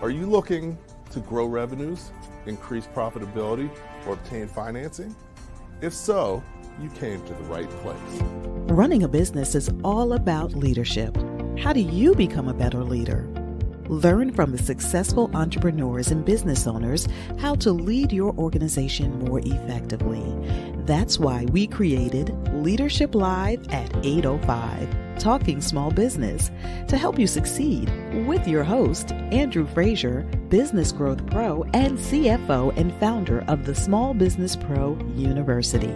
Are you looking to grow revenues, increase profitability, or obtain financing? If so, you came to the right place. Running a business is all about leadership. How do you become a better leader? Learn from the successful entrepreneurs and business owners how to lead your organization more effectively. That's why we created Leadership Live at 805, Talking Small Business, to help you succeed with your host, Andrew Frazier, Business Growth Pro and CFO and founder of the Small Business Pro University.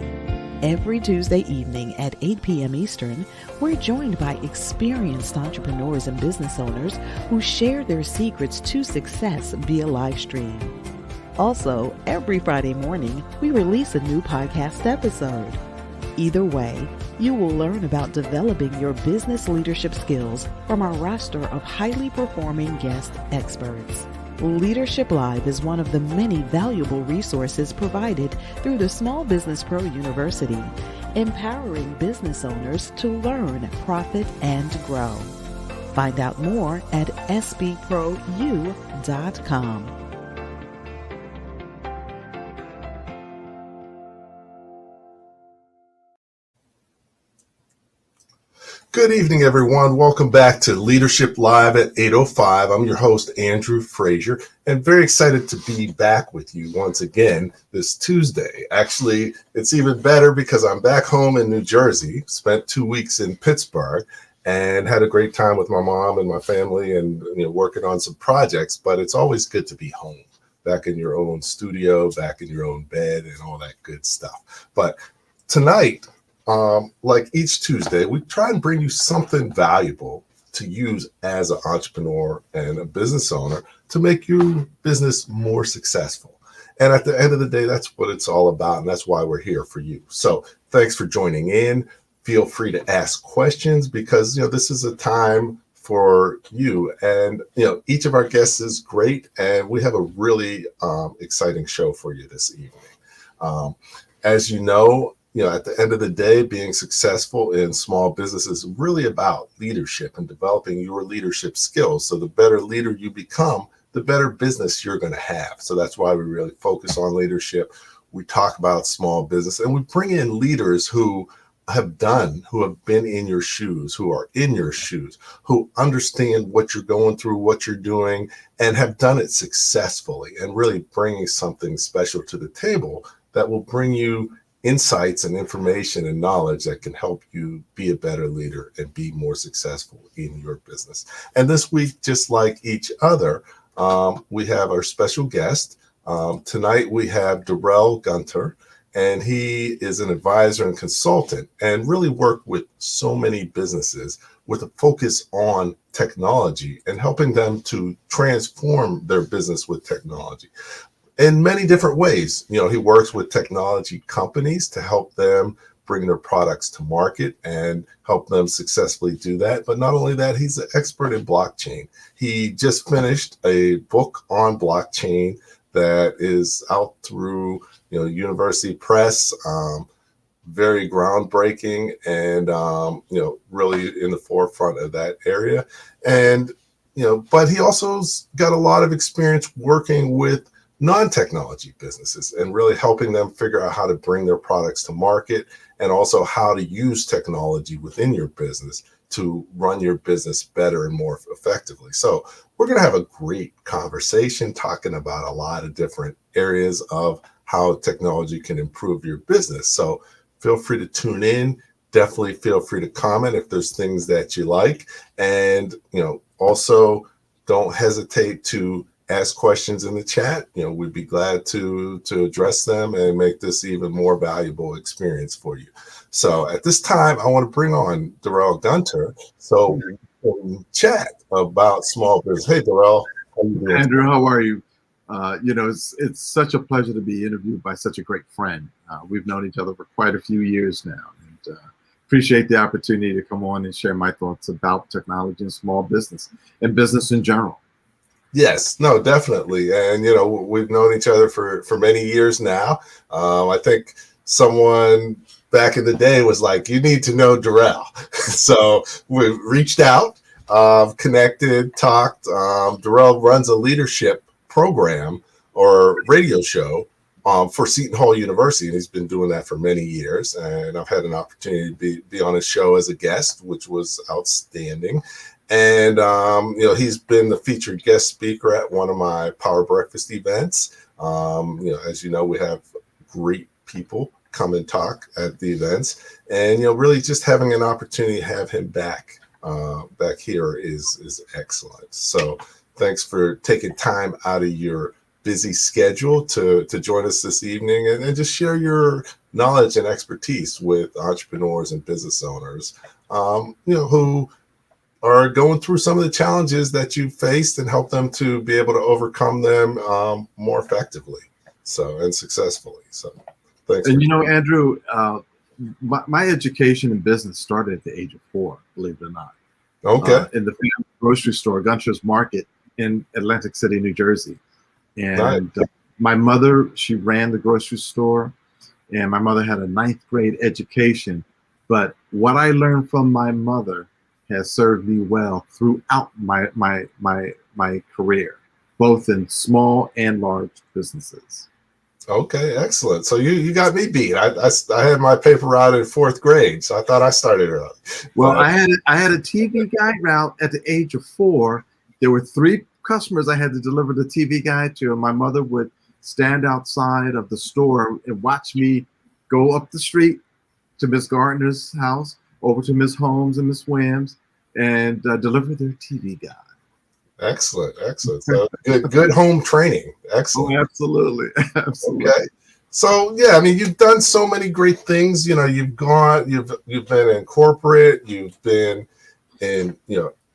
Every Tuesday evening at 8 p.m. Eastern, we're joined by experienced entrepreneurs and business owners who share their secrets to success via live stream. Also, every Friday morning, we release a new podcast episode. Either way, you will learn about developing your business leadership skills from our roster of highly performing guest experts. Leadership Live is one of the many valuable resources provided through the Small Business Pro University, empowering business owners to learn, profit, and grow. Find out more at sbprou.com. Good evening, everyone. Welcome back to Leadership Live at 805. I'm your host, Andrew Frazier, and very excited to be back with you once again this Tuesday. Actually, it's even better because I'm back home in New Jersey, spent 2 weeks in Pittsburgh, and had a great time with my mom and my family and working on some projects, but it's always good to be home, back in your own studio, back in your own bed, and all that good stuff. But tonight, like each Tuesday, we try and bring you something valuable to use as an entrepreneur and a business owner to make your business more successful. And at the end of the day, that's what it's all about. And that's why we're here for you. So thanks for joining in. Feel free to ask questions because, this is a time for you. And, each of our guests is great. And we have a really exciting show for you this evening. As you know, at the end of the day, being successful in small business is really about leadership and developing your leadership skills. So the better leader you become, the better business you're going to have. So that's why we really focus on leadership. We talk about small business and we bring in leaders who have been in your shoes, who are in your shoes, who understand what you're going through, what you're doing, and have done it successfully and really bringing something special to the table that will bring you insights and information and knowledge that can help you be a better leader and be more successful in your business. And this week, just like each other, we have our special guest. Tonight, we have Darrell Gunter, and he is an advisor and consultant and really worked with so many businesses with a focus on technology and helping them to transform their business with technology. In many different ways. He works with technology companies to help them bring their products to market and help them successfully do that. But not only that, he's an expert in blockchain. He just finished a book on blockchain that is out through, University Press, very groundbreaking and, really in the forefront of that area. And, but he also's got a lot of experience working with non-technology businesses and really helping them figure out how to bring their products to market and also how to use technology within your business to run your business better and more effectively. So we're going to have a great conversation talking about a lot of different areas of how technology can improve your business. So feel free to tune in. Definitely feel free to comment if there's things that you like. And, also don't hesitate to ask questions in the chat. We'd be glad to address them and make this even more valuable experience for you. So at this time, I want to bring on Darrell Gunter so we can chat about small business. Hey, Darrell. How you doing? Andrew, how are you? It's such a pleasure to be interviewed by such a great friend. We've known each other for quite a few years now. And appreciate the opportunity to come on and share my thoughts about technology and small business and business in general. Yes, no, definitely. And, we've known each other for many years now. I think someone back in the day was like, you need to know Darrell. So we reached out connected, talked. Darrell runs a leadership program or radio show for Seton Hall University, and he's been doing that for many years. And I've had an opportunity to be on his show as a guest, which was outstanding. And he's been the featured guest speaker at one of my Power Breakfast events. As you know, we have great people come and talk at the events, and really just having an opportunity to have him back here is excellent. So thanks for taking time out of your busy schedule to join us this evening and just share your knowledge and expertise with entrepreneurs and business owners, who are going through some of the challenges that you faced, and help them to be able to overcome them more effectively and successfully. So thanks. And Andrew, my education in business started at the age of 4, believe it or not. Okay. In the family grocery store, Gunter's Market in Atlantic City, New Jersey. And my mother, she ran the grocery store, and my mother had a 9th grade education. But what I learned from my mother has served me well throughout my career, both in small and large businesses. Okay, excellent. So you got me beat. I had my paper route in 4th grade, so I thought I started early. Well, I had a TV guide route at the age of 4. There were 3 customers I had to deliver the TV guide to, and my mother would stand outside of the store and watch me go up the street to Miss Gardner's house, over to Miss Holmes and Miss Wham's, and deliver their TV guide. Excellent. So good home training. Excellent. Oh, absolutely. Okay. So yeah, you've done so many great things. You've been in corporate, you've been in,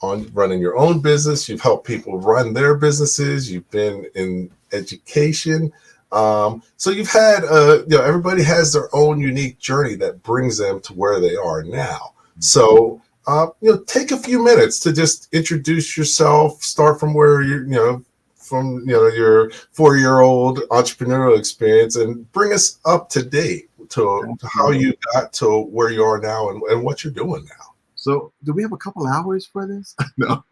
on running your own business, you've helped people run their businesses, you've been in education. So you've had, everybody has their own unique journey that brings them to where they are now. So, take a few minutes to just introduce yourself, start from where your 4-year-old entrepreneurial experience, and bring us up to date to how you got to where you are now and what you're doing now. So do we have a couple hours for this? No.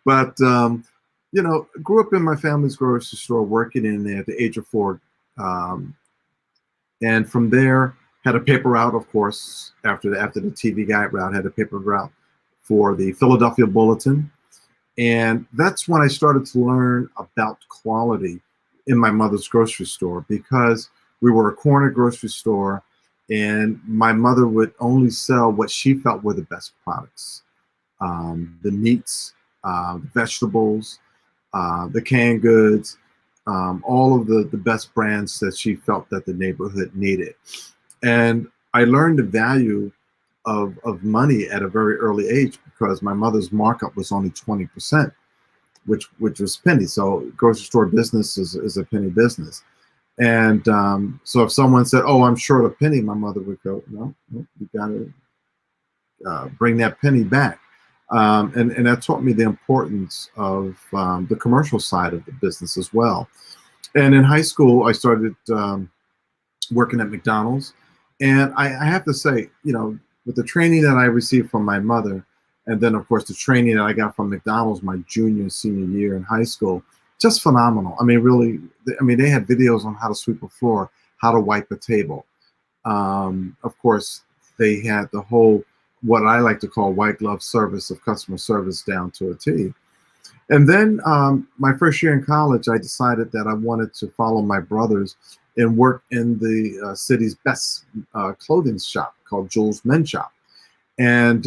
But, grew up in my family's grocery store, working in there at the age of 4. And from there, had a paper route, of course, after the TV guide route, had a paper route for the Philadelphia Bulletin. And that's when I started to learn about quality in my mother's grocery store, because we were a corner grocery store, and my mother would only sell what she felt were the best products. The meats, vegetables, the canned goods, all of the best brands that she felt that the neighborhood needed. And I learned the value of money at a very early age, because my mother's markup was only 20%, which was penny. So grocery store business is a penny business. And so if someone said, "Oh, I'm short a penny," my mother would go, "No, you got to bring that penny back." And that taught me the importance of the commercial side of the business as well. And in high school, I started working at McDonald's. And I have to say, with the training that I received from my mother, and then, of course, the training that I got from McDonald's my junior, senior year in high school, just phenomenal. Really, they had videos on how to sweep a floor, how to wipe a table. Of course, they had the whole, what I like to call, white glove service of customer service down to a T. And then my first year in college, I decided that I wanted to follow my brothers and work in the city's best clothing shop called Jules Men's Shop. And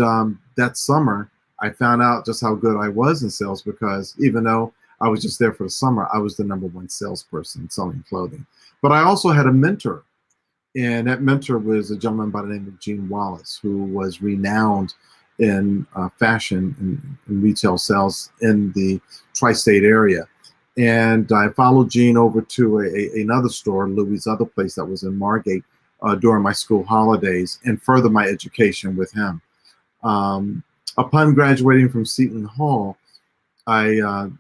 that summer, I found out just how good I was in sales, because even though I was just there for the summer, I was the #1 salesperson selling clothing. But I also had a mentor, and that mentor was a gentleman by the name of Gene Wallace, who was renowned in fashion and retail sales in the tri-state area. And I followed Gene over to another store, Louis' other place that was in Margate, during my school holidays, and further my education with him. Upon graduating from Seton Hall, I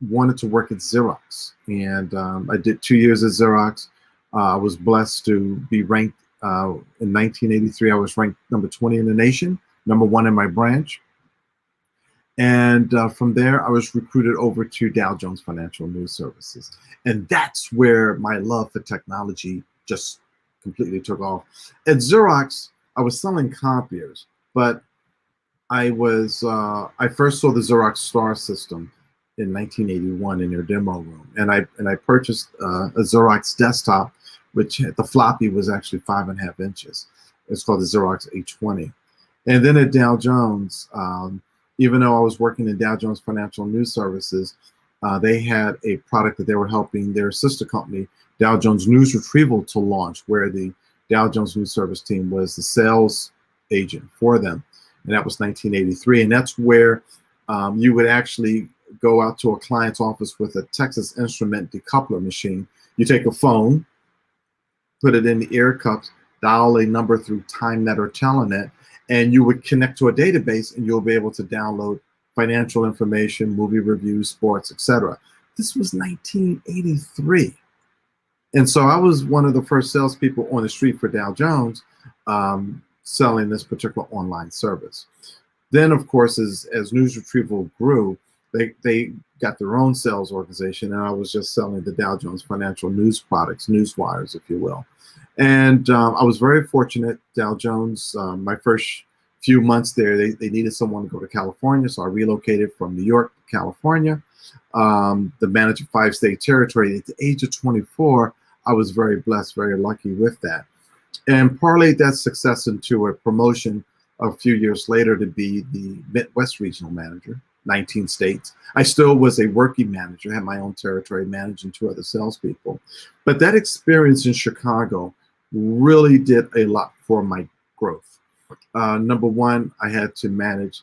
wanted to work at Xerox, and I did 2 years at Xerox. I was blessed to be ranked in 1983. I was ranked number 20 in the nation, #1 in my branch. And from there, I was recruited over to Dow Jones Financial News Services. And that's where my love for technology just completely took off. At Xerox, I was selling copiers, but I first saw the Xerox Star system in 1981 in their demo room. And I purchased a Xerox desktop, which the floppy was actually 5.5 inches. It's called the Xerox A20. And then at Dow Jones, even though I was working in Dow Jones Financial News Services, they had a product that they were helping their sister company, Dow Jones News Retrieval, to launch, where the Dow Jones News Service team was the sales agent for them. And that was 1983. And that's where you would actually go out to a client's office with a Texas Instrument decoupler machine. You take a phone, put it in the ear cups, dial a number through TimeNet or Telenet, and you would connect to a database, and you'll be able to download financial information, movie reviews, sports, etc. This was 1983. And so I was one of the first salespeople on the street for Dow Jones, selling this particular online service. Then, of course, as News Retrieval grew, they got their own sales organization, and I was just selling the Dow Jones Financial News products, newswires, if you will. And I was very fortunate. Dow Jones, my first few months there, they needed someone to go to California, so I relocated from New York to California to manage a 5-state territory. At the age of 24, I was very blessed, very lucky with that. And parlayed that success into a promotion a few years later to be the Midwest Regional Manager, 19 states. I still was a working manager, had my own territory, managing 2 other salespeople. But that experience in Chicago really did a lot for my growth. Number one, I had to manage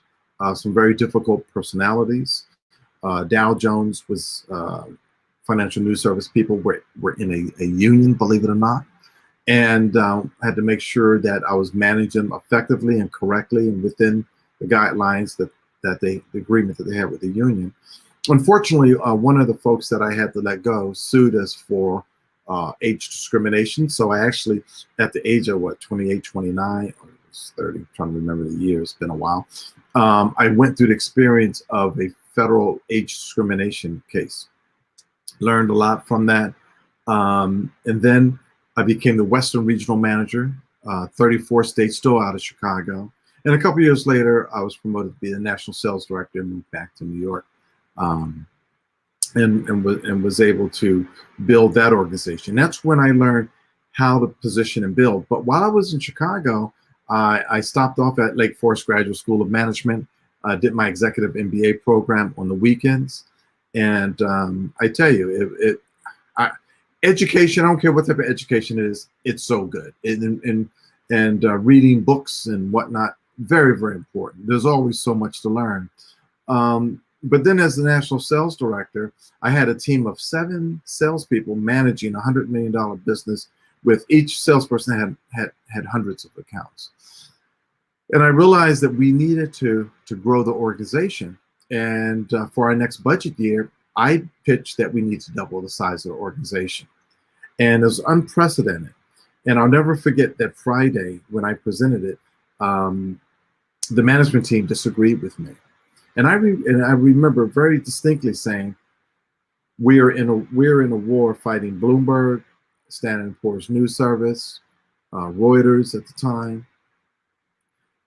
some very difficult personalities. Dow Jones was financial news service people were in a union, believe it or not. And had to make sure that I was managing them effectively and correctly and within the guidelines the agreement that they had with the union. Unfortunately, one of the folks that I had to let go sued us for age discrimination. So I actually, at the age of 28, 29, or 30, I'm trying to remember the year, it's been a while. I went through the experience of a federal age discrimination case. Learned a lot from that. And then I became the Western Regional Manager, 34 states, still out of Chicago. And a couple years later, I was promoted to be the National Sales Director and moved back to New York, and was able to build that organization. That's when I learned how to position and build. But while I was in Chicago, I stopped off at Lake Forest Graduate School of Management, did my executive MBA program on the weekends. And I tell you, education, I don't care what type of education it is, it's so good. And reading books and whatnot, very, very important. There's always so much to learn. But then as the National Sales Director, I had a team of 7 salespeople managing a $100 million business, with each salesperson had hundreds of accounts. And I realized that we needed to grow the organization. And for our next budget year, I pitched that we need to double the size of the organization. And it was unprecedented. And I'll never forget that Friday when I presented it, the management team disagreed with me. And I remember very distinctly saying, we're in a war fighting Bloomberg, Standard & Poor's News Service, Reuters at the time.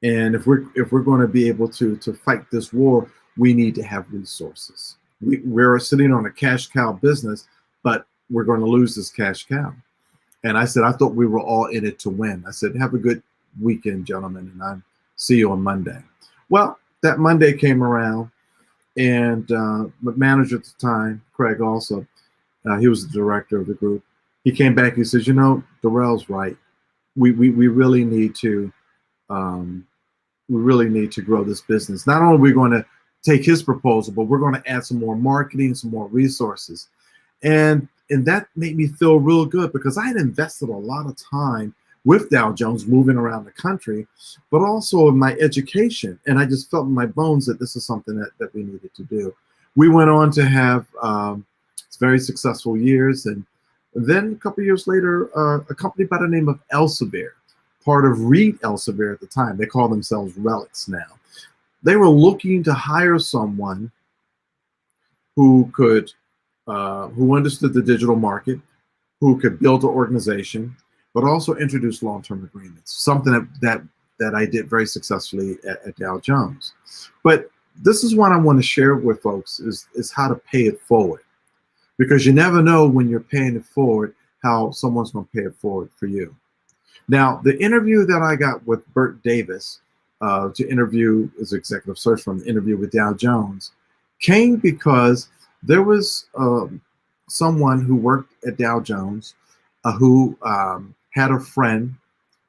And if we're going to be able to fight this war, we need to have resources. We're sitting on a cash cow business, but we're going to lose this cash cow. And I said, I thought we were all in it to win. I said, have a good weekend, gentlemen, and I'll see you on Monday. Well, that Monday came around, and my manager at the time, Craig, also, he was the director of the group. He came back. He says, Darrell's right. We really need to grow this business. Not only are we going to take his proposal, but we're going to add some more marketing, some more resources. And that made me feel real good, because I had invested a lot of time with Dow Jones moving around the country, but also in my education. And I just felt in my bones that this is something that we needed to do. We went on to have very successful years. And then a couple of years later, a company by the name of Elsevier, part of Reed Elsevier at the time, they call themselves Relics now. they were looking to hire someone who could, who understood the digital market, who could build an organization, but also introduce long-term agreements, something that I did very successfully at Dow Jones. But this is what I want to share with folks is how to pay it forward, because you never know when you're paying it forward how someone's going to pay it forward for you. Now, the interview that I got with Bert Davis to interview as executive search firm, the interview with Dow Jones, came because there was someone who worked at Dow Jones who had a friend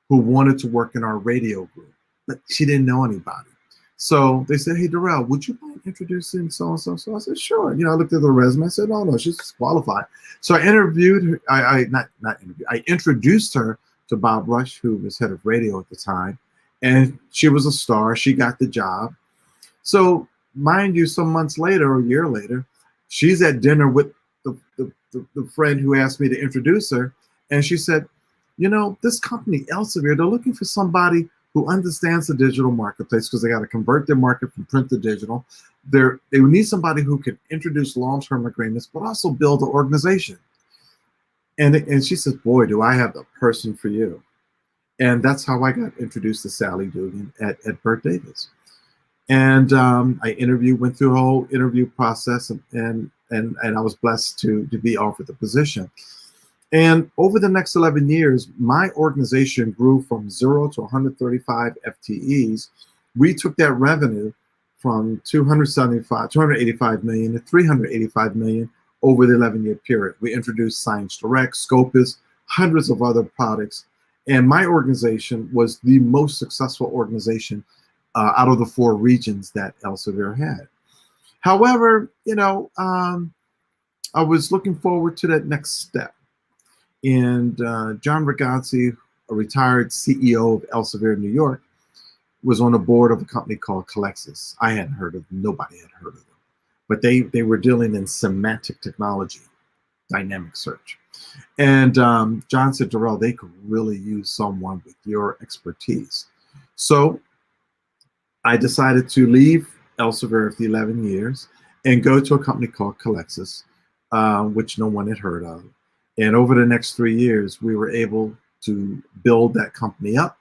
who wanted to work in our radio group, but she didn't know anybody. So they said, "Hey, Darrell, would you mind introducing so-and-so?" So I said, "Sure." You know, I looked at the resume. I said, "No, she's qualified." So I interviewed her. I introduced her to Bob Rush, who was head of radio at the time. And she was a star. She got the job. So mind you, some months later, or a year later, she's at dinner with the friend who asked me to introduce her. And she said, "You know, this company, Elsevier, they're looking for somebody who understands the digital marketplace because they got to convert their market from print to digital. They need somebody who can introduce long-term agreements, but also build an organization." And she says, "Boy, do I have the person for you." And that's how I got introduced to Sally Dugan at Bert Davis. And I went through a whole interview process, and I was blessed to be offered the position. And over the next 11 years, my organization grew from 0 to 135 FTEs. We took that revenue from 285 million to 385 million over the 11-year period. We introduced Science Direct, Scopus, hundreds of other products. And my organization was the most successful organization out of the 4 regions that Elsevier had. However, you know, I was looking forward to that next step. And John Ragazzi, a retired CEO of Elsevier New York, was on the board of a company called Collexis. I hadn't heard of them. Nobody had heard of them. But they were dealing in semantic technology, dynamic search. And John said, "Darrell, they could really use someone with your expertise." So I decided to leave Elsevier after 11 years and go to a company called Collexis, which no one had heard of. And over the next 3 years, we were able to build that company up.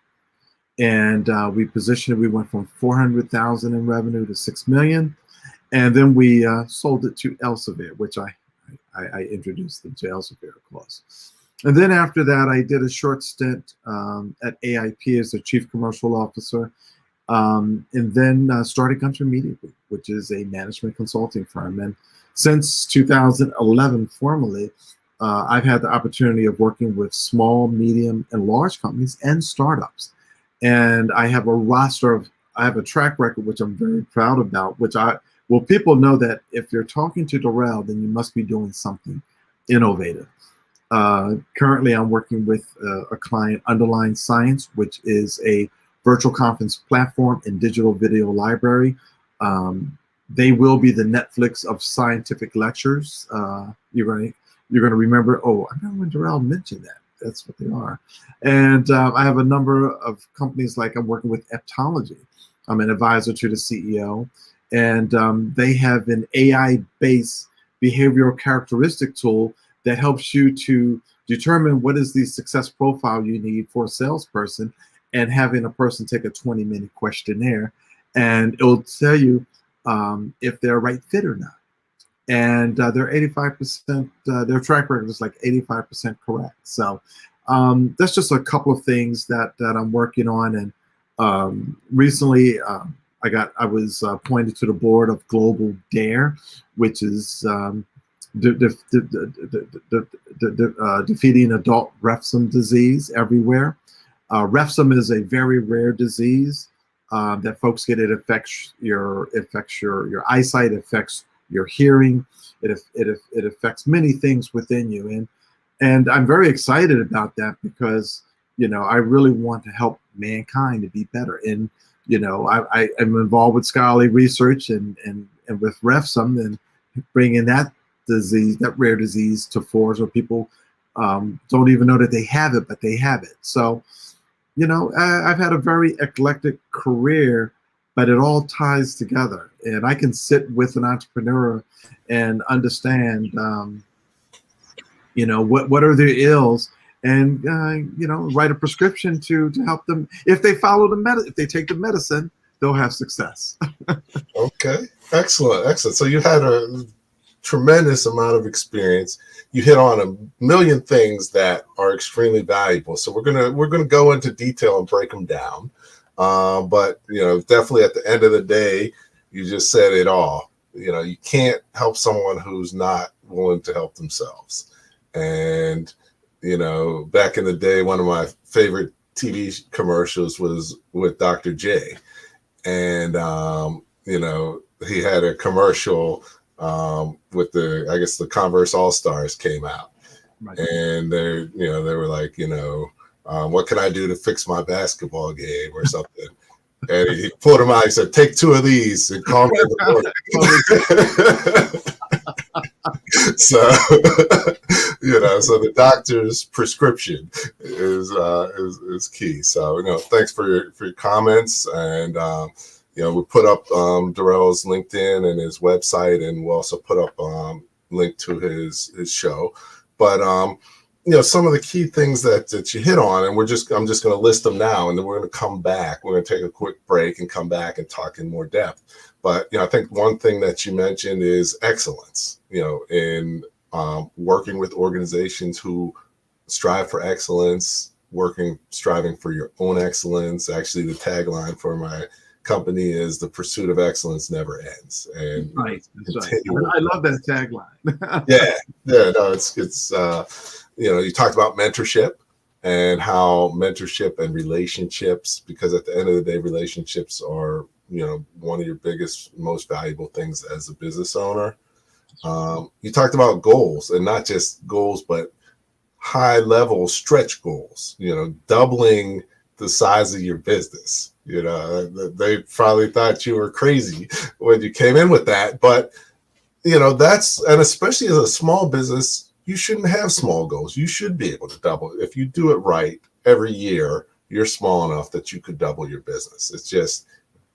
And we positioned it. We went from 400,000 in revenue to 6 million. And then we sold it to Elsevier, which I introduced them to Elsevier, of course. And then after that, I did a short stint at AIP as the chief commercial officer, and then started Gunter Media Group, which is a management consulting firm. And since 2011, formally, I've had the opportunity of working with small, medium, and large companies and startups. And I have a track record, which I'm very proud about, people know that if you're talking to Darrell, then you must be doing something innovative. Currently, I'm working with a client, Underlying Science, which is a virtual conference platform and digital video library. They will be the Netflix of scientific lectures. You're going to remember, oh, I remember when Darrell mentioned that. That's what they are. And I have a number of companies, like I'm working with Eptology. I'm an advisor to the CEO. And they have an AI-based behavioral characteristic tool that helps you to determine what is the success profile you need for a salesperson, and having a person take a 20-minute questionnaire, and it will tell you if they're a right fit or not. And they're 85%, their track record is like 85% correct. So that's just a couple of things that I'm working on. And recently, I was appointed to the board of Global DARE, which is defeating adult refsum disease everywhere. Refsum is a very rare disease that folks get. It affects your eyesight, affects your hearing. It affects many things within you, and I'm very excited about that because I really want to help mankind to be better. And I am involved with scholarly research and with refsum, and bringing that disease, that rare disease, to fore, so people don't even know that they have it, but they have it. So I've had a very eclectic career but it all ties together. And I can sit with an entrepreneur and understand, what are their ills, and write a prescription to help them. If they follow if they take the medicine, they'll have success. Okay, excellent. So you had a tremendous amount of experience. You hit on a million things that are extremely valuable. So we're gonna go into detail and break them down. But definitely at the end of the day, you just said it all. You can't help someone who's not willing to help themselves. And back in the day, one of my favorite TV commercials was with Dr. J, and he had a commercial with the Converse All-Stars came out, right. And they were like, what can I do to fix my basketball game or something? And he pulled them out. He said, "Take 2 of these and call me in the morning." So, so the doctor's prescription is key. So, thanks for your comments, and we put up Darrell's LinkedIn and his website, and we'll also put up link to his show. But some of the key things that you hit on, and I'm just going to list them now, and then we're going to come back. We're going to take a quick break and come back and talk in more depth. But I think one thing that you mentioned is excellence. In working with organizations who strive for excellence, striving for your own excellence. Actually, the tagline for my company is "The pursuit of excellence never ends." And right. I love that tagline. Yeah. No, it's you talked about mentorship and how mentorship and relationships, because at the end of the day, relationships are one of your biggest, most valuable things as a business owner. You talked about goals, and not just goals, but high level stretch goals, doubling the size of your business. They probably thought you were crazy when you came in with that, but and especially as a small business, you shouldn't have small goals. You should be able to double. If you do it right every year, you're small enough that you could double your business. It's just,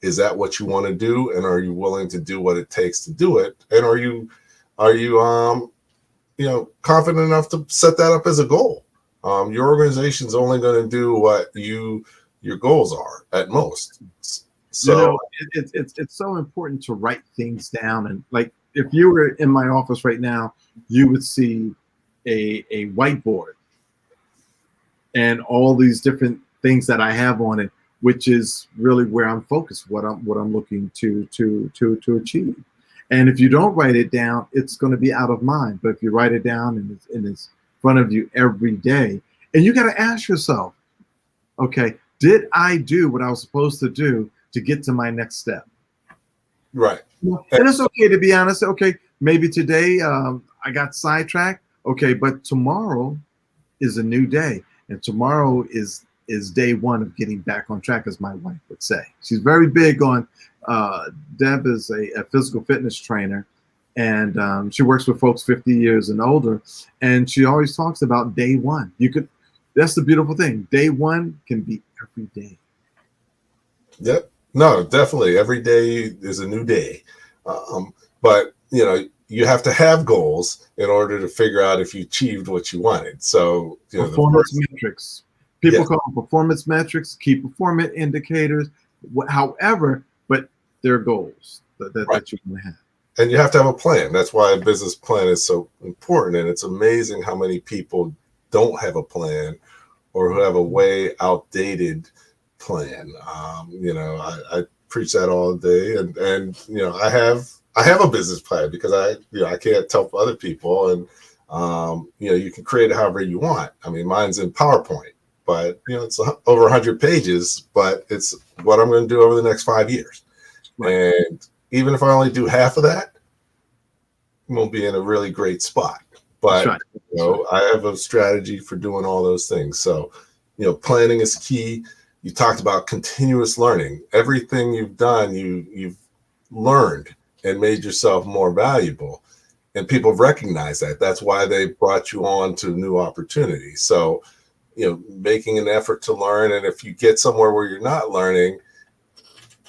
is that what you want to do? And are you willing to do what it takes to do it? And are you confident enough to set that up as a goal? Your organization's only going to do what your goals are at most. So it's so important to write things down. And like, if you were in my office right now, you would see a whiteboard and all these different things that I have on it, which is really where I'm focused, what I'm looking to achieve. And if you don't write it down, it's going to be out of mind. But if you write it down and it's in front of you every day, and you got to ask yourself, okay, did I do what I was supposed to do to get to my next step? Right. And it's okay to be honest. Okay, maybe today I got sidetracked. Okay, but tomorrow is a new day, and tomorrow is day one of getting back on track, as my wife would say. She's very big on. Deb is a physical fitness trainer, and she works with folks 50 years and older, and she always talks about day one. That's the beautiful thing. Day one can be every day. Yep. No, definitely. Every day is a new day. But you have to have goals in order to figure out if you achieved what you wanted. So performance metrics. People call them performance metrics, key performance indicators, however, but they're goals that you want to have. And you have to have a plan. That's why a business plan is so important. And it's amazing how many people don't have a plan, or who have a way outdated plan. I preach that all day, and I have a business plan, because I can't tell other people, and you can create it however you want. I mean, mine's in PowerPoint, but it's over 100 pages, but it's what I'm going to do over the next 5 years. Right. And even if I only do half of that, we'll be in a really great spot. But right. I have a strategy for doing all those things. So, planning is key. You talked about continuous learning. Everything you've done, you've learned and made yourself more valuable. And people recognize that. That's why they brought you on to new opportunities. So, making an effort to learn. And if you get somewhere where you're not learning,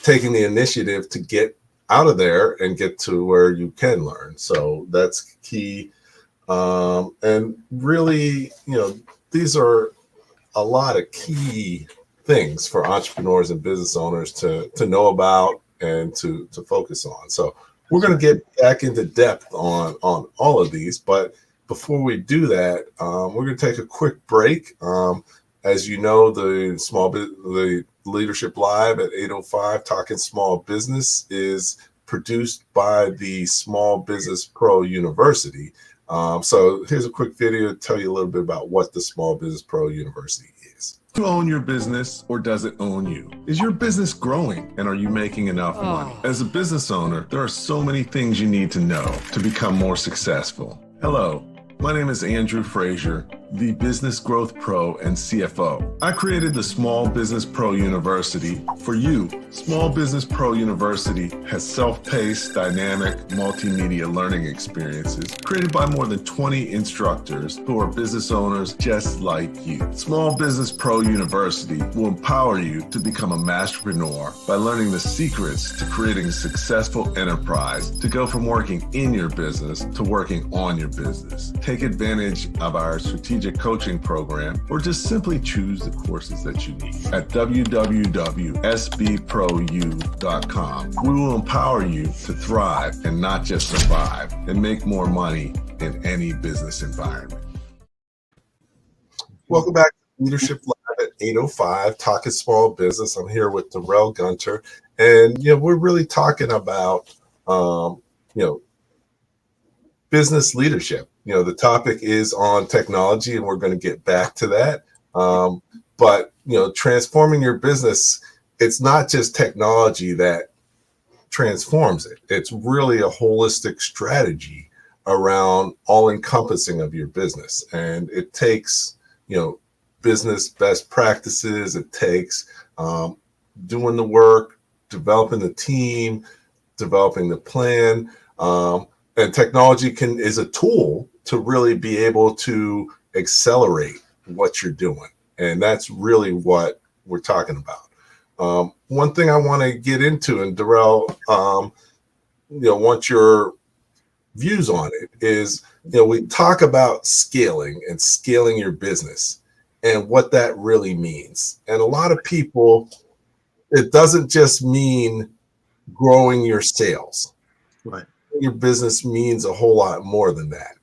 taking the initiative to get out of there and get to where you can learn. So that's key. And really, these are a lot of key things for entrepreneurs and business owners to know about and to focus on. So we're going to get back into depth on all of these, but before we do that, we're going to take a quick break. As you know, the Leadership Live at 8:05 Talking Small Business is produced by the Small Business Pro University. So here's a quick video to tell you a little bit about what the Small Business Pro University is. Do you own your business, or does it own you? Is your business growing, and are you making enough money? As a business owner, there are so many things you need to know to become more successful. Hello, my name is Andrew Frazier, the Business Growth Pro and CFO. I created the Small Business Pro University for you. Small Business Pro University has self-paced, dynamic, multimedia learning experiences created by more than 20 instructors who are business owners just like you. Small Business Pro University will empower you to become a masterpreneur by learning the secrets to creating a successful enterprise, to go from working in your business to working on your business. Take advantage of our strategic coaching program, or just simply choose the courses that you need at www.sbprou.com. We will empower you to thrive and not just survive, and make more money in any business environment. Welcome back to Leadership Live at 8:05 Talking Small Business. I'm here with Darrell, Gunter, and we're really talking about business leadership. The topic is on technology, and we're going to get back to that. But transforming your business, it's not just technology that transforms it. It's really a holistic strategy around all encompassing of your business. And it takes, business best practices. It takes doing the work, developing the team, developing the plan. And technology is a tool to really be able to accelerate what you're doing. And that's really what we're talking about. One thing I want to get into, and Darrell, want your views on it, is, we talk about scaling and scaling your business and what that really means. And a lot of people, it doesn't just mean growing your sales. Right. Your business means a whole lot more than that.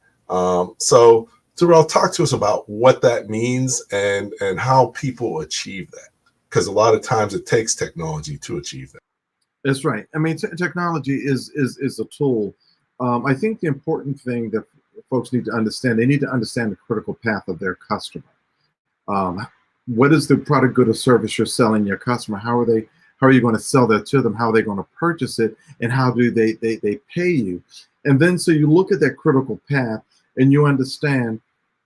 So Darrell, talk to us about what that means and how people achieve that, because a lot of times it takes technology to achieve that. That's right. I mean, technology is a tool. I think the important thing that folks need to understand, they need to understand the critical path of their customer. What is the product, good, or service you're selling your customer? How are you going to sell that to them? How are they going to purchase it? And how do they pay you? And then so you look at that critical path and you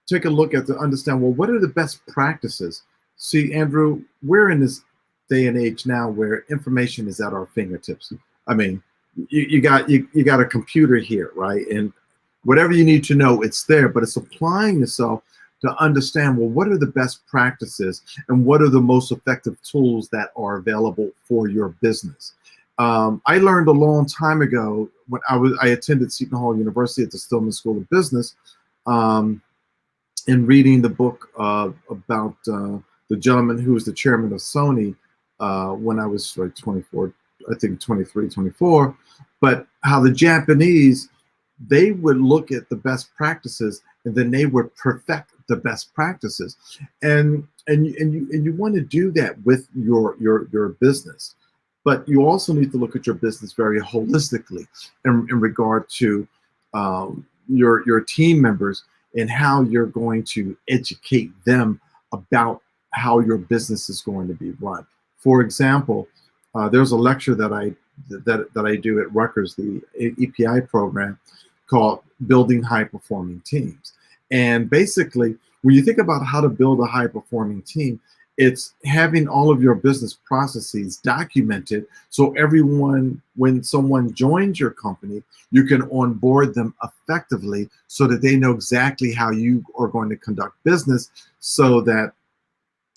take a look at to understand, well, what are the best practices? See, Andrew, we're in this day and age now where information is at our fingertips. I mean, you got a computer here, right? And whatever you need to know, it's there, but it's applying yourself to understand, well, what are the best practices and what are the most effective tools that are available for your business? I learned a long time ago when I attended Seton Hall University at the Stillman School of Business, in reading the book about the gentleman who was the chairman of Sony when I was like 24, I think 23, 24, but how the Japanese, they would look at the best practices and then they would perfect the best practices, and you want to do that with your business, but you also need to look at your business very holistically in regard to your team members and how you're going to educate them about how your business is going to be run. For example, there's a lecture that I do at Rutgers, the EPI program, called Building High Performing Teams. And basically, when you think about how to build a high performing team, it's having all of your business processes documented so everyone, when someone joins your company, you can onboard them effectively so that they know exactly how you are going to conduct business, so that,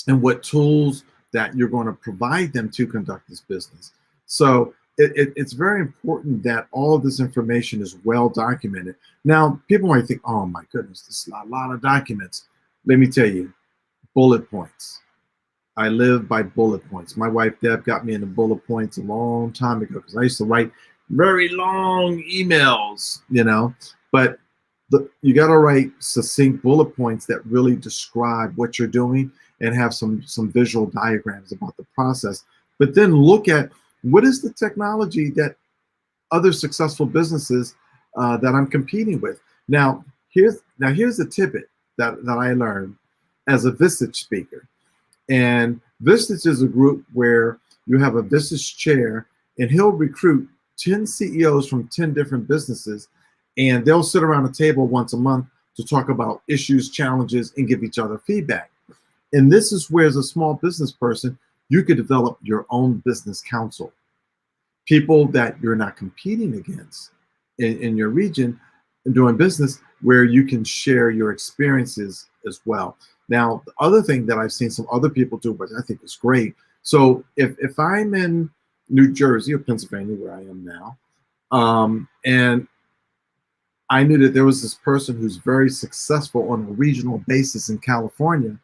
and what tools that you're going to provide them to conduct this business. So it's very important that all of this information is well documented. Now, people might think, oh my goodness, this is a lot of documents. Let me tell you, bullet points. I live by bullet points. My wife, Deb, got me into bullet points a long time ago because I used to write very long emails, but you got to write succinct bullet points that really describe what you're doing and have some visual diagrams about the process. But then look at what is the technology that other successful businesses that I'm competing with. Now here's the tidbit that I learned as a Vistage speaker. And Vistage is a group where you have a Vistage chair, and he'll recruit 10 CEOs from 10 different businesses, and they'll sit around a table once a month to talk about issues, challenges, and give each other feedback. And this is where, as a small business person, you could develop your own business council. People that you're not competing against in your region and doing business, where you can share your experiences as well. Now, the other thing that I've seen some other people do, but I think is great. So if I'm in New Jersey or Pennsylvania, where I am now, and I knew that there was this person who's very successful on a regional basis in California,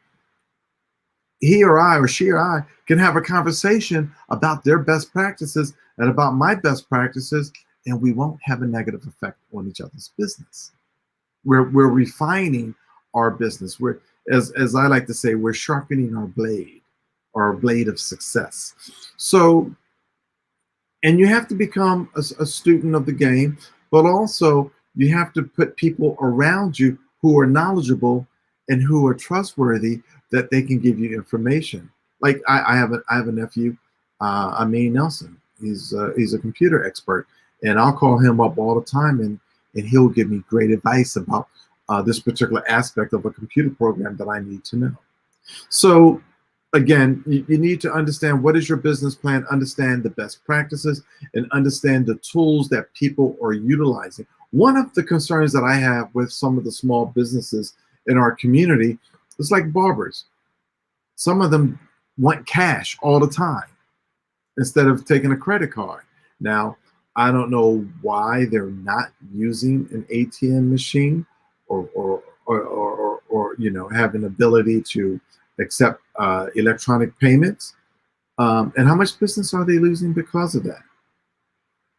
he or I, or she or I, can have a conversation about their best practices and about my best practices, and we won't have a negative effect on each other's business. We're refining our business. We're, as I like to say, we're sharpening our blade of success. So, and you have to become a student of the game, but also you have to put people around you who are knowledgeable and who are trustworthy, that they can give you information. Like I have a nephew, Amin Nelson. He's a computer expert, and I'll call him up all the time, and he'll give me great advice about this particular aspect of a computer program that I need to know. So again, you need to understand what is your business plan, understand the best practices, and understand the tools that people are utilizing. One of the concerns that I have with some of the small businesses in our community is like barbers. Some of them want cash all the time instead of taking a credit card. Now, I don't know why they're not using an ATM machine or have an ability to accept electronic payments. And how much business are they losing because of that?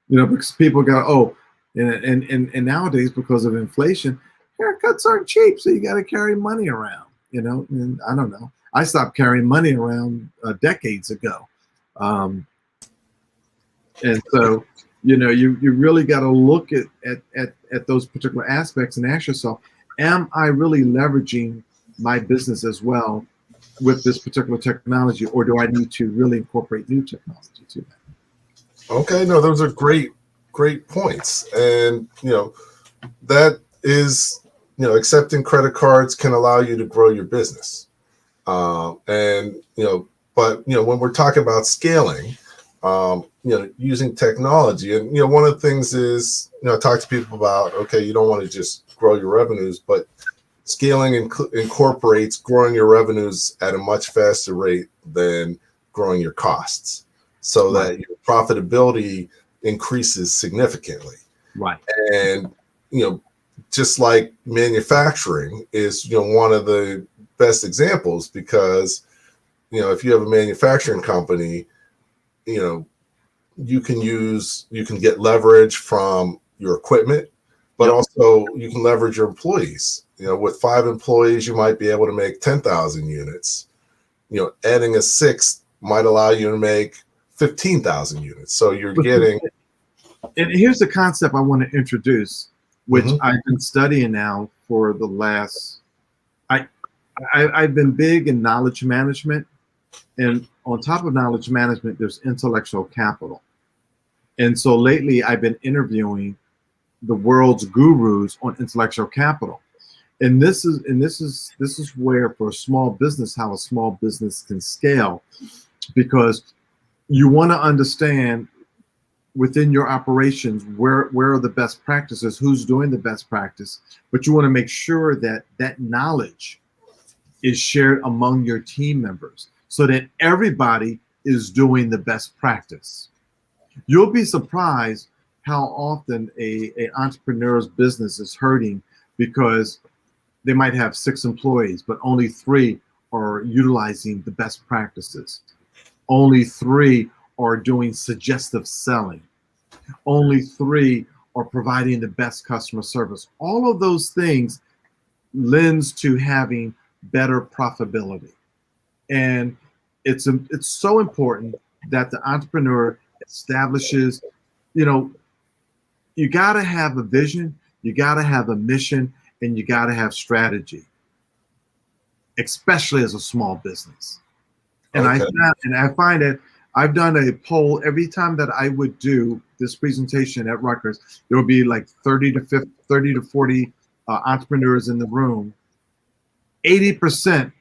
Because people go, and nowadays, because of inflation, haircuts aren't cheap, so you got to carry money around, and I don't know. I stopped carrying money around decades ago. And so, you really got to look at those particular aspects and ask yourself, am I really leveraging my business as well with this particular technology, or do I need to really incorporate new technology to that? Okay, no, those are great points. And, that is, accepting credit cards can allow you to grow your business. But when we're talking about scaling, using technology, and, one of the things is, I talk to people about, okay, you don't want to just grow your revenues, but scaling incorporates growing your revenues at a much faster rate than growing your costs, so that your profitability increases significantly. Right. And, just like manufacturing is, one of the best examples, because, if you have a manufacturing company, you can get leverage from your equipment, but also you can leverage your employees. With 5 employees, you might be able to make 10,000 units. Adding a 6th might allow you to make 15,000 units. So you're getting. And here's the concept I want to introduce, which I've been studying now for the last. I've been big in knowledge management, and on top of knowledge management, there's intellectual capital. And so lately, I've been interviewing the world's gurus on intellectual capital. And this is where, for a small business, how a small business can scale, because you want to understand within your operations where are the best practices, who's doing the best practice, but you want to make sure that that knowledge is shared among your team members so that everybody is doing the best practice. You'll be surprised how often a entrepreneur's business is hurting because they might have 6 employees, but only 3 are utilizing the best practices. Only 3 are doing suggestive selling. Only 3 are providing the best customer service. All of those things lends to having better profitability. And it's so important that the entrepreneur establishes, you got to have a vision, you got to have a mission, and you got to have strategy, especially as a small business. And Okay. I find that I've done a poll every time that I would do this presentation at Rutgers. There will be like 30 to 40 entrepreneurs in the room. 80%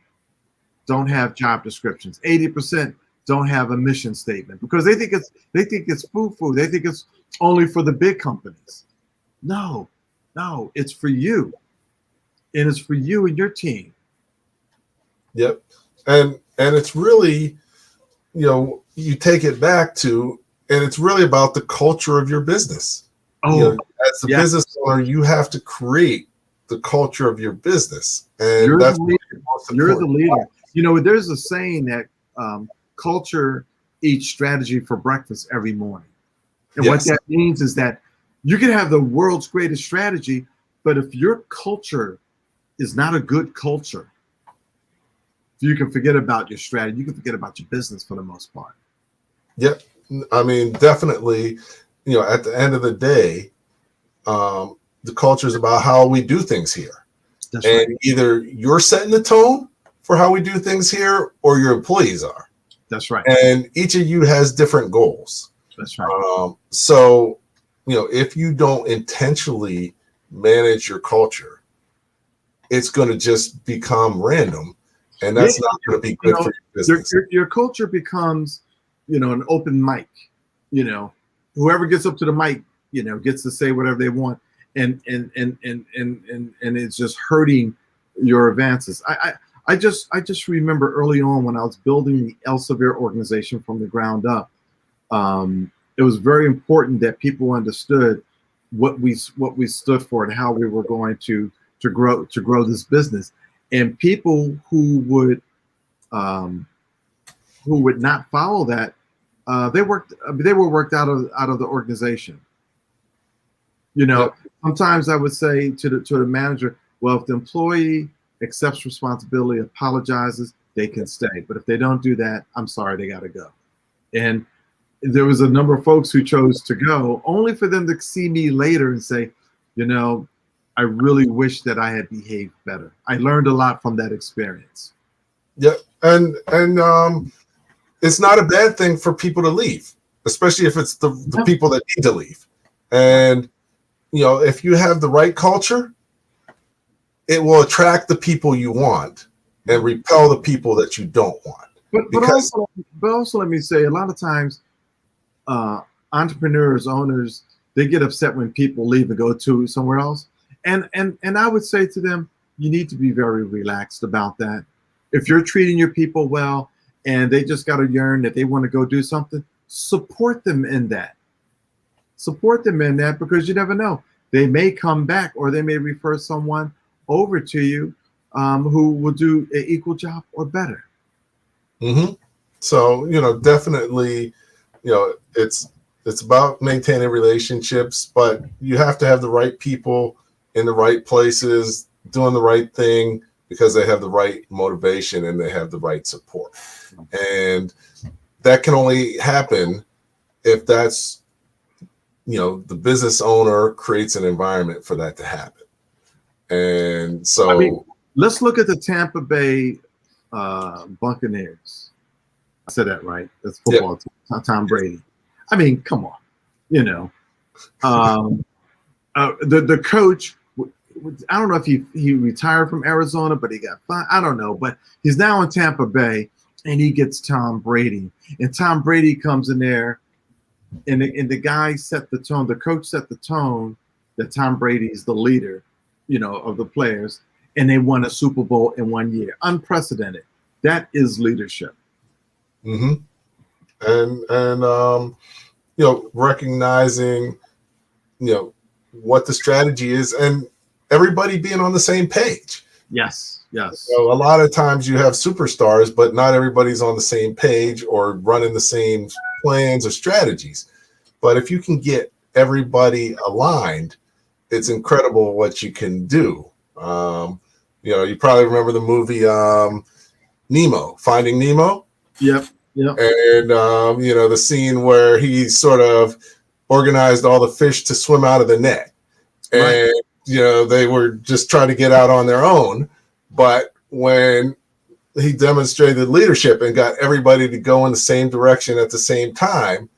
don't have job descriptions. 80% don't have a mission statement because they think it's foo-foo. They think it's only for the big companies. No, it's for you, and it's for you and your team. Yep. And it's really, you take it back to, and it's really about the culture of your business. Oh, as a business owner, you have to create the culture of your business, and you're that's the leader. You're the leader. There's a saying that culture eats strategy for breakfast every morning. And what that means is that you can have the world's greatest strategy, but if your culture is not a good culture, you can forget about your strategy. You can forget about your business for the most part. Yep. I mean, definitely, at the end of the day, the culture is about how we do things here. That's and right. Either you're setting the tone for how we do things here or your employees are. That's right. And each of you has different goals. That's right. So, if you don't intentionally manage your culture, it's going to just become random. And that's not going to be good for your business. Your culture becomes, an open mic. Whoever gets up to the mic, gets to say whatever they want, and it's just hurting your advances. I just remember early on when I was building the Elsevier organization from the ground up. It was very important that people understood what we stood for and how we were going to grow this business. And people who would not follow that, they were worked out of the organization. Sometimes I would say to the manager, well, if the employee accepts responsibility, apologizes, they can stay. But if they don't do that, I'm sorry, they got to go. And there was a number of folks who chose to go, only for them to see me later and say, I really wish that I had behaved better. I learned a lot from that experience. Yeah, and it's not a bad thing for people to leave, especially if it's the people that need to leave. And if you have the right culture, it will attract the people you want and repel the people that you don't want. But also let me say, a lot of times, entrepreneurs, owners, they get upset when people leave and go to somewhere else. And I would say to them, you need to be very relaxed about that. If you're treating your people well and they just got a yearn that they want to go do something, support them in that. Support them in that, because you never know. They may come back, or they may refer someone over to you who will do an equal job or better. Mm-hmm. So, definitely, it's about maintaining relationships, but you have to have the right people in the right places, doing the right thing, because they have the right motivation and they have the right support. And that can only happen if that's, the business owner creates an environment for that to happen. And so let's look at the Tampa Bay Buccaneers. I said that right. That's football team. Tom Brady. Come on. The coach, I don't know if he retired from Arizona, but he got fined. I don't know, but he's now in Tampa Bay, and he gets Tom Brady. And Tom Brady comes in there, and the guy set the tone. The coach set the tone that Tom Brady is the leader, of the players, and they won a Super Bowl in 1 year. Unprecedented. That is leadership. Mm-hmm. And recognizing, what the strategy is and everybody being on the same page. Yes. So a lot of times you have superstars, but not everybody's on the same page or running the same plans or strategies. But if you can get everybody aligned, it's incredible what you can do. You probably remember the movie Nemo, Finding Nemo. Yep. And the scene where he sort of organized all the fish to swim out of the net, and they were just trying to get out on their own. But when he demonstrated leadership and got everybody to go in the same direction at the same time,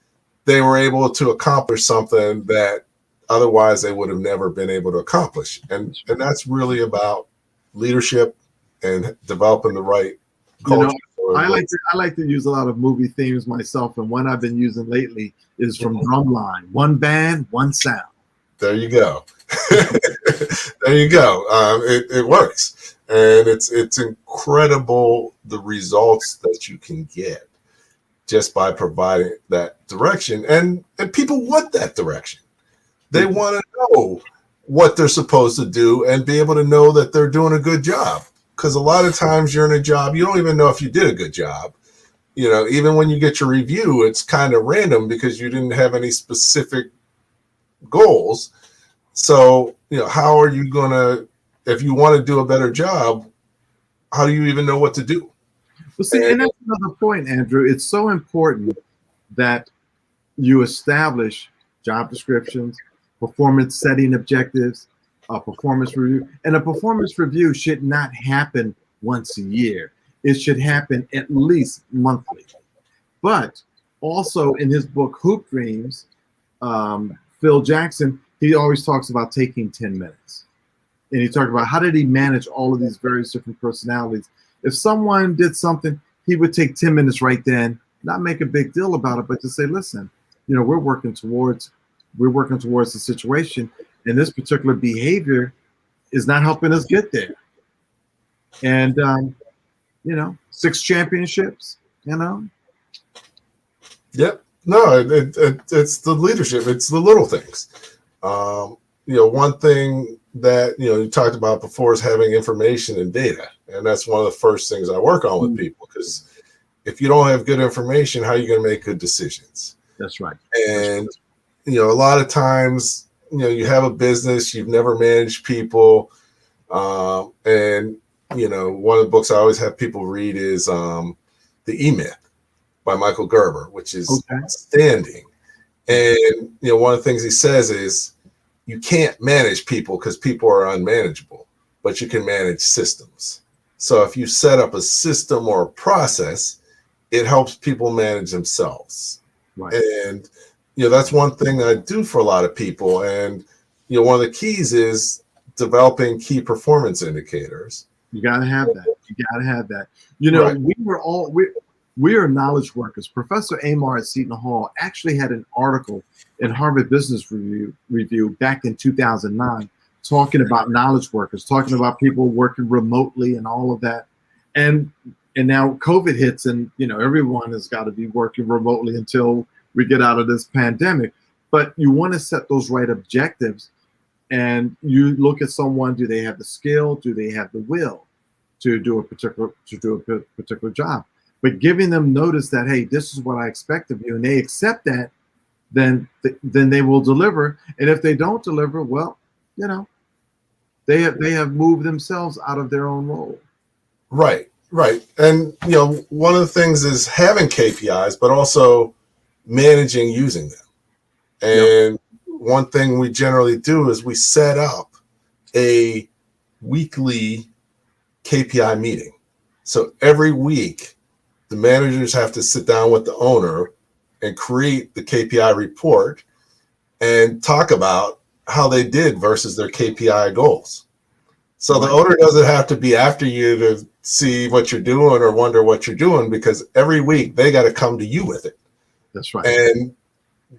they were able to accomplish something that otherwise they would have never been able to accomplish. And that's really about leadership and developing the right culture. I like to use a lot of movie themes myself, and one I've been using lately is from Drumline: one band, one sound. There you go. There you go. It works, and it's incredible the results that you can get just by providing that direction, and people want that direction. They want to know what they're supposed to do and be able to know that they're doing a good job. Because a lot of times you're in a job, you don't even know if you did a good job. Even when you get your review, it's kind of random because you didn't have any specific goals. So, how are you going to, if you want to do a better job, how do you even know what to do? Well, see, and that's another point, Andrew. It's so important that you establish job descriptions, performance setting objectives, a performance review. And a performance review should not happen once a year. It should happen at least monthly. But also in his book, Hoop Dreams, Phil Jackson, he always talks about taking 10 minutes. And he talked about how did he manage all of these various different personalities. If someone did something, he would take 10 minutes right then, not make a big deal about it, but to say, listen, we're working towards the situation, and this particular behavior is not helping us get there. And 6 championships, Yep. No, it's the leadership. It's the little things. One thing that you talked about before is having information and data, and that's one of the first things I work on with people, because if you don't have good information, how are you going to make good decisions? That's right. And a lot of times, you have a business, you've never managed people, and one of the books I always have people read is The E-Myth by Michael Gerber, which is outstanding. And one of the things he says is you can't manage people because people are unmanageable, but you can manage systems. So if you set up a system or a process, it helps people manage themselves. Right. And that's one thing I do for a lot of people. And one of the keys is developing key performance indicators. You got to have that. Right. We are knowledge workers. Professor Amar at Seton Hall actually had an article in Harvard Business Review back in 2009 talking about knowledge workers, talking about people working remotely and all of that. And now COVID hits, and everyone has got to be working remotely until we get out of this pandemic. But you want to set those right objectives, and you look at someone: do they have the skill? Do they have the will to do a particular job? But giving them notice that, hey, this is what I expect of you, and they accept that, then they will deliver. And if they don't deliver, well, they have moved themselves out of their own role. Right. And one of the things is having KPIs, but also managing using them. And one thing we generally do is we set up a weekly KPI meeting. So every week, the managers have to sit down with the owner and create the KPI report and talk about how they did versus their KPI goals. So the owner doesn't have to be after you to see what you're doing or wonder what you're doing, because every week they got to come to you with it. That's right. And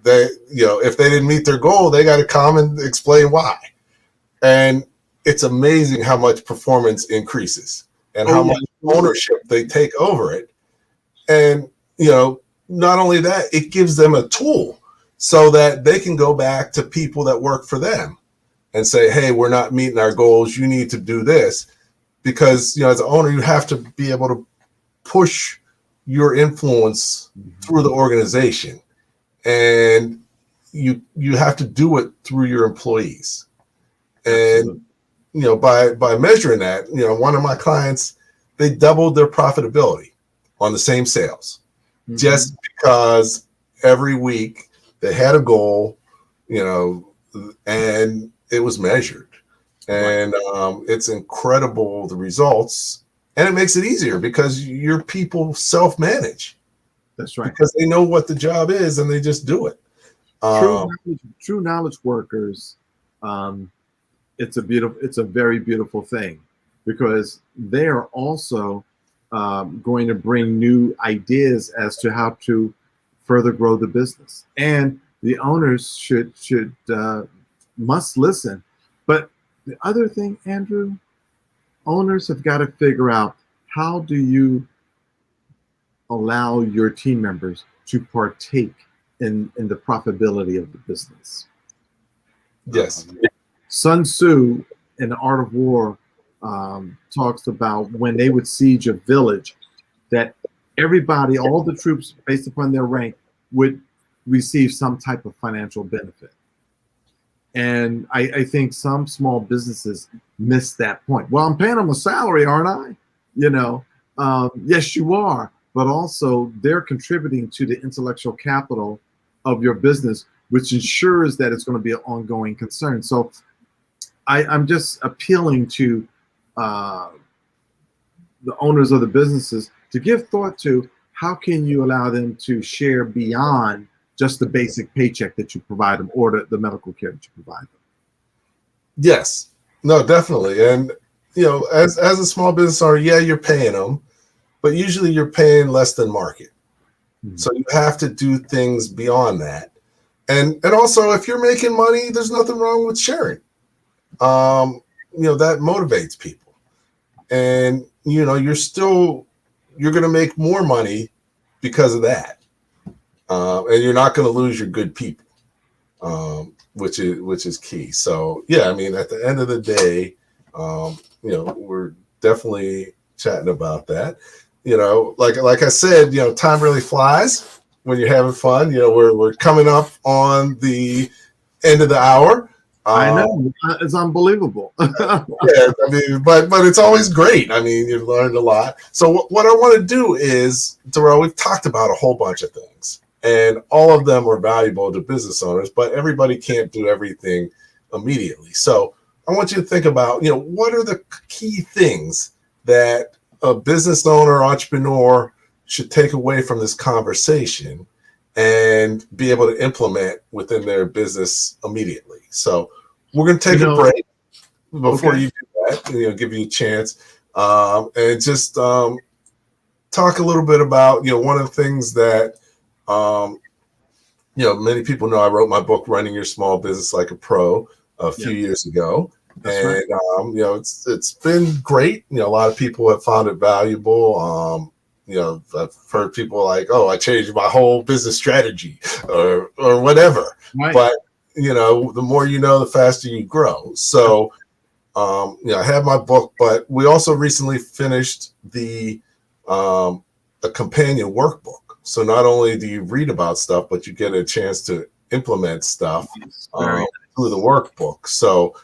they, if they didn't meet their goal, they got to come and explain why. And it's amazing how much performance increases and how much ownership they take over it. And, not only that, it gives them a tool. so that they can go back to people that work for them and say, hey, we're not meeting our goals. You need to do this. Because, as an owner, you have to be able to push your influence through the organization. And you have to do it through your employees. And, by measuring that, one of my clients, they doubled their profitability on the same sales, just because every week they had a goal, and it was measured. And it's incredible, the results, and it makes it easier because your people self-manage. That's right. Because they know what the job is and they just do it. True knowledge workers, it's a very beautiful thing, because they are also going to bring new ideas as to how to further grow the business, and the owners must listen. But the other thing, Andrew, owners have got to figure out, how do you allow your team members to partake in the profitability of the business? Yes. Sun Tzu in The Art of War talks about when they would siege a village, that everybody, all the troops, based upon their rank, would receive some type of financial benefit. And I think some small businesses miss that point. Well, I'm paying them a salary, aren't I? Yes, you are. But also they're contributing to the intellectual capital of your business, which ensures that it's going to be an ongoing concern. So I'm just appealing to the owners of the businesses to give thought to, how can you allow them to share beyond just the basic paycheck that you provide them, or the medical care that you provide them. Yes, no, definitely. And, as a small business owner, yeah, you're paying them, but usually you're paying less than market. So you have to do things beyond that. And also, if you're making money, there's nothing wrong with sharing. That motivates people. And, you're going to make more money because of that. And you're not going to lose your good people, which is key. So, yeah, I mean, at the end of the day, we're definitely chatting about that. Like I said, time really flies when you're having fun. We're coming up on the end of the hour. I know, it's unbelievable. Yeah, I mean, but it's always great. I mean, you've learned a lot. So what I want to do is, Darrell, we've talked about a whole bunch of things, and all of them are valuable to business owners, but everybody can't do everything immediately. So I want you to think about, what are the key things that a business owner, entrepreneur should take away from this conversation and be able to implement within their business immediately. So we're going to take a break before you do that, give you a chance, and just talk a little bit about, one of the things that, many people know. I wrote my book, Running Your Small Business Like a Pro, a few years ago. That's and, right. It's been great. A lot of people have found it valuable. I've heard people like, oh, I changed my whole business strategy or whatever. Right. But, the more the faster you grow. So, I have my book, but we also recently finished a companion workbook. So not only do you read about stuff, but you get a chance to implement stuff through the workbook. So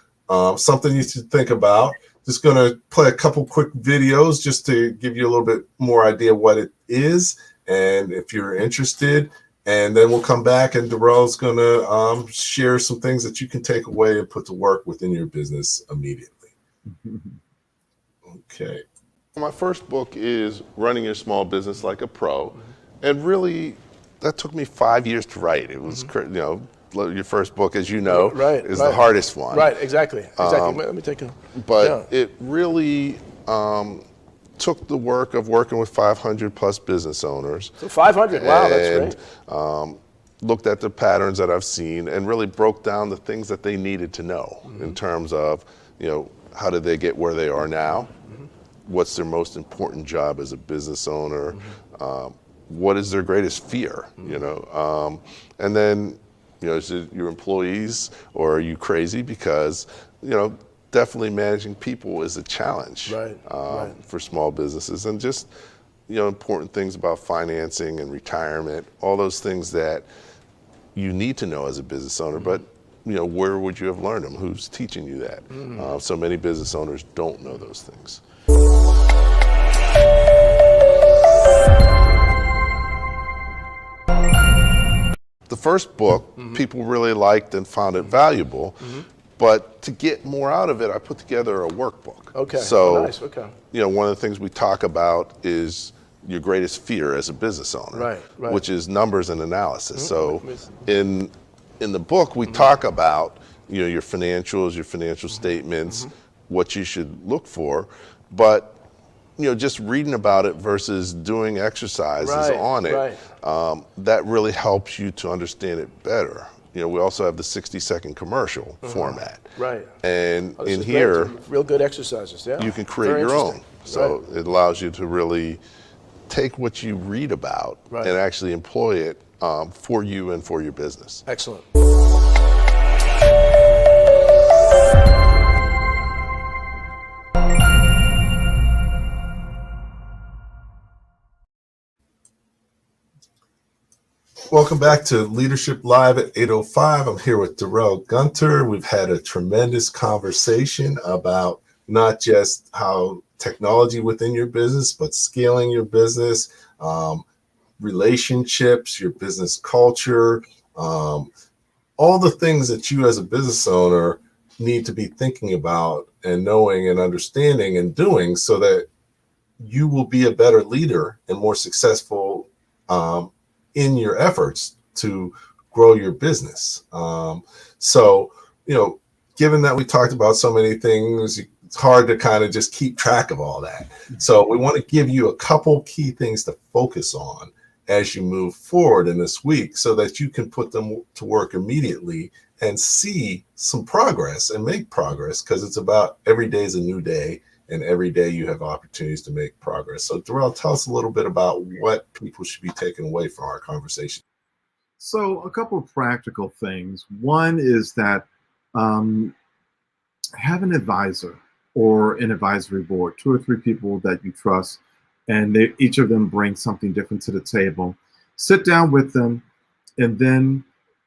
something you should think about. Just going to play a couple quick videos just to give you a little bit more idea what it is, and if you're interested. And then we'll come back, and Darrell's going to share some things that you can take away and put to work within your business immediately. Okay. My first book is Running Your Small Business Like a Pro. And really, that took me 5 years to write. It was, your first book, as you know, is the hardest one. Right, exactly. Let me take a... But it really took the work of working with 500 plus business owners. So 500, wow, that's great. Looked at the patterns that I've seen and really broke down the things that they needed to know in terms of, how did they get where they are now? What's their most important job as a business owner? What is their greatest fear? And then Is it your employees, or are you crazy? Because, definitely managing people is a challenge for small businesses, and just, important things about financing and retirement, all those things that you need to know as a business owner, but where would you have learned them? Who's teaching you that? So many business owners don't know those things. The first book, people really liked and found it valuable, but to get more out of it, I put together a workbook. Okay. So, nice. Okay. one of the things we talk about is your greatest fear as a business owner, right. which is numbers and analysis. So, in the book, we talk about your financials, your financial statements, what you should look for, but just reading about it versus doing exercises on it, that really helps you to understand it better. We also have the 60-second commercial format. Right. And in here, real good exercises. Yeah. you can create your own. So it allows you to really take what you read about and actually employ it for you and for your business. Excellent. Welcome back to Leadership Live at 8:05. I'm here with Darrell Gunter. We've had a tremendous conversation about not just how technology within your business, but scaling your business, relationships, your business culture, all the things that you as a business owner need to be thinking about and knowing and understanding and doing so that you will be a better leader and more successful in your efforts to grow your business. So, given that we talked about so many things, it's hard to kind of just keep track of all that. So we want to give you a couple key things to focus on as you move forward in this week so that you can put them to work immediately and see some progress and make progress, because it's about every day is a new day. And every day you have opportunities to make progress. So, Darrell, tell us a little bit about what people should be taking away from our conversation. So, a couple of practical things. One is that have an advisor or an advisory board, 2 or 3 people that you trust, and each of them bring something different to the table. Sit down with them, and then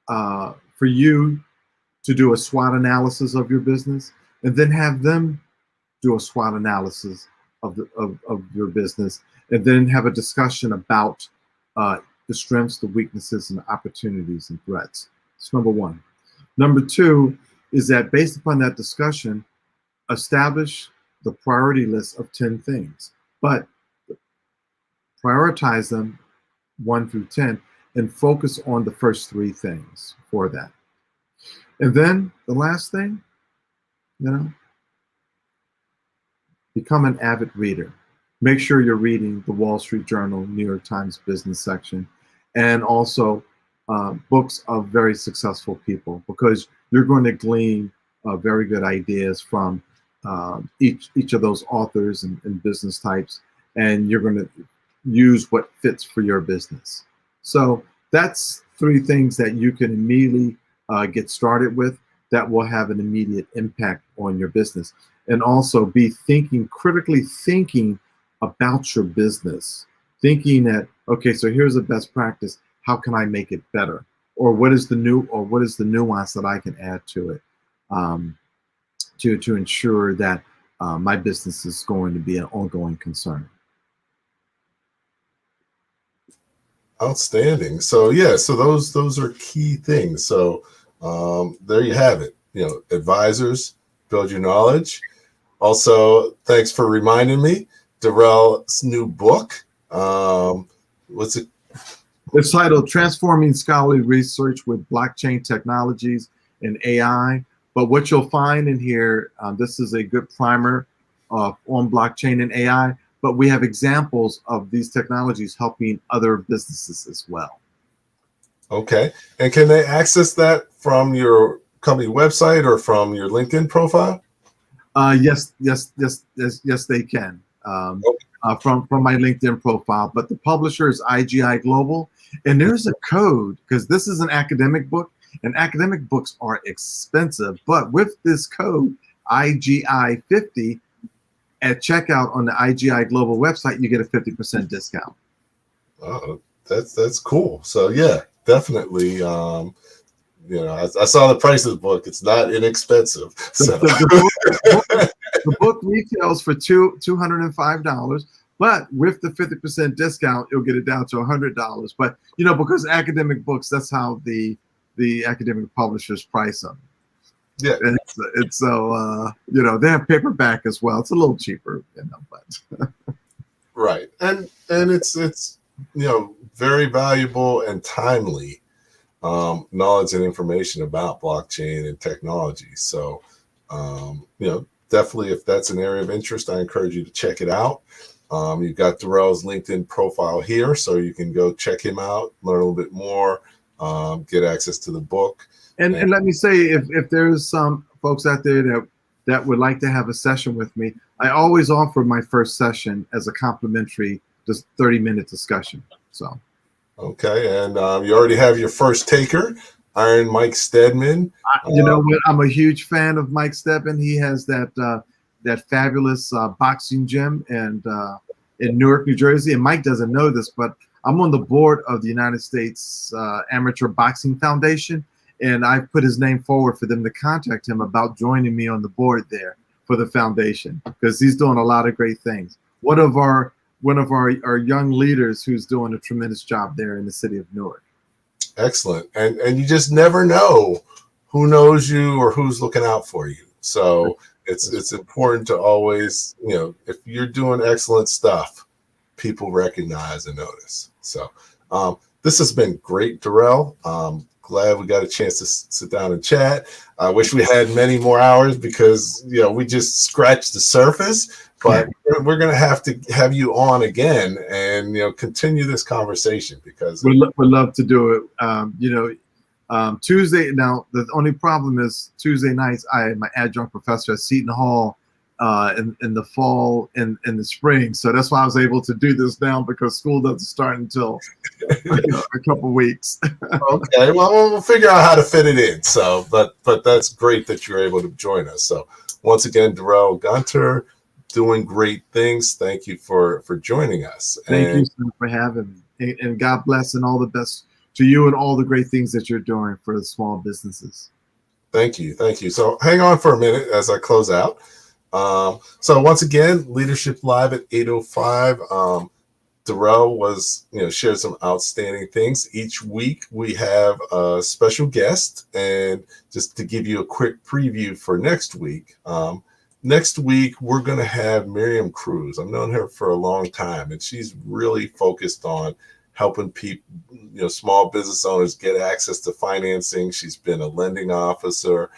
for you to do a SWOT analysis of your business, and then have them do a SWOT analysis of your business, and then have a discussion about the strengths, the weaknesses, and the opportunities and threats. That's number one. Number two is that based upon that discussion, establish the priority list of 10 things, but prioritize them 1 through 10 and focus on the first 3 things for that. And then the last thing, become an avid reader. Make sure you're reading the Wall Street Journal, New York Times business section, and also books of very successful people, because you're going to glean very good ideas from each of those authors and business types, and you're going to use what fits for your business. So that's 3 things that you can immediately get started with that will have an immediate impact on your business. And also be critically thinking about your business, thinking that, okay, so here's a best practice. How can I make it better? Or what is the nuance that I can add to it to ensure that my business is going to be an ongoing concern. Outstanding. So those are key things. So there you have it. Advisors, build your knowledge. Also, thanks for reminding me, Darrell's new book. What's it? It's titled Transforming Scholarly Research with Blockchain Technologies and AI. But what you'll find in here, this is a good primer on blockchain and AI, but we have examples of these technologies helping other businesses as well. Okay. And can they access that from your company website or from your LinkedIn profile? Yes, they can. From my LinkedIn profile, but the publisher is IGI Global, and there's a code, because this is an academic book, And academic books are expensive, but with this code IGI50 at checkout on the IGI Global website, you get a 50% discount. Oh, that's cool. So yeah, definitely. I saw the price of the book. It's not inexpensive. So. The book retails for $205, but with the 50% discount, you'll get it down to $100. But because academic books, that's how the academic publishers price them. Yeah, it's so they have paperback as well. It's a little cheaper, but right, and it's very valuable and timely knowledge and information about blockchain and technology. So definitely, if that's an area of interest, I encourage you to check it out. You've got Darrell's LinkedIn profile here, so you can go check him out, learn a little bit more, get access to the book. And let me say, if there's some folks out there that would like to have a session with me, I always offer my first session as a complimentary, just 30-minute discussion. So. Okay, and you already have your first taker, Iron Mike Stedman. You know what? I'm a huge fan of Mike Stedman. He has that fabulous boxing gym in Newark, New Jersey. And Mike doesn't know this, but I'm on the board of the United States Amateur Boxing Foundation, and I put his name forward for them to contact him about joining me on the board there for the foundation, because he's doing a lot of great things. One of our young leaders who's doing a tremendous job there in the city of Newark. Excellent. And you just never know who knows you or who's looking out for you. So it's important to always, if you're doing excellent stuff, people recognize and notice. So this has been great, Darrell. Glad we got a chance to sit down and chat. I wish we had many more hours because, we just scratched the surface, but we're going to have you on again and, continue this conversation because we'd love to do it. Tuesday. Now, the only problem is Tuesday nights, I am an adjunct professor at Seton Hall in the fall and in the spring. So that's why I was able to do this now, because school doesn't start until a couple weeks. Okay, well, we'll figure out how to fit it in. So, but that's great that you're able to join us. So once again, Darrell Gunter, doing great things. Thank you for joining us. Thank you, sir, for having me. And God bless and all the best to you and all the great things that you're doing for the small businesses. Thank you. So hang on for a minute as I close out. So once again, Leadership Live at 8:05. Darrell shared some outstanding things. Each week we have a special guest, and just to give you a quick preview for next week. Next week we're going to have Miriam Cruz. I've known her for a long time, and she's really focused on helping people, small business owners get access to financing. She's been a lending officer.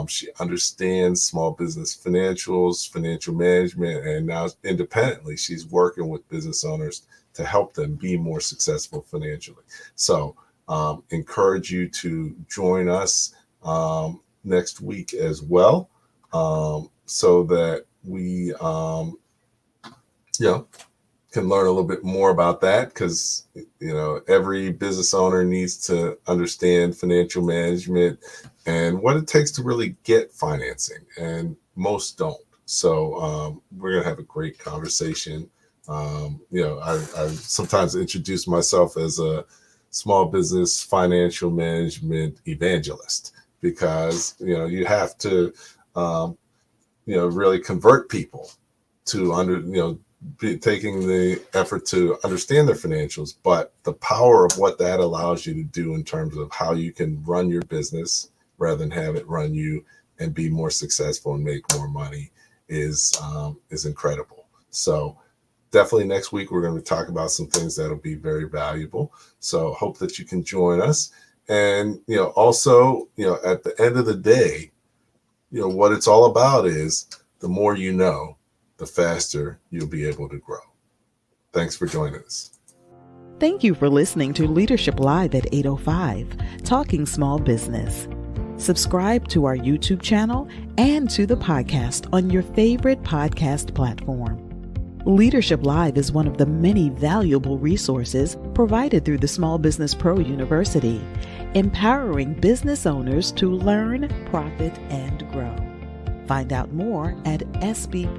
She understands small business financials, financial management, and now independently, she's working with business owners to help them be more successful financially. So encourage you to join us next week as well, so that we can learn a little bit more about that, because every business owner needs to understand financial management and what it takes to really get financing, and most don't. So we're gonna have a great conversation. I sometimes introduce myself as a small business financial management evangelist, because you have to really convert people to taking the effort to understand their financials, but the power of what that allows you to do in terms of how you can run your business rather than have it run you and be more successful and make more money is incredible. So definitely next week we're going to talk about some things that'll be very valuable. So hope that you can join us. And also at the end of the day, what it's all about is the more you know, the faster you'll be able to grow. Thanks for joining us. Thank you for listening to Leadership Live at 8:05, Talking Small Business. Subscribe to our YouTube channel and to the podcast on your favorite podcast platform. Leadership Live is one of the many valuable resources provided through the Small Business Pro University, empowering business owners to learn, profit, and grow. Find out more at sbpru.com.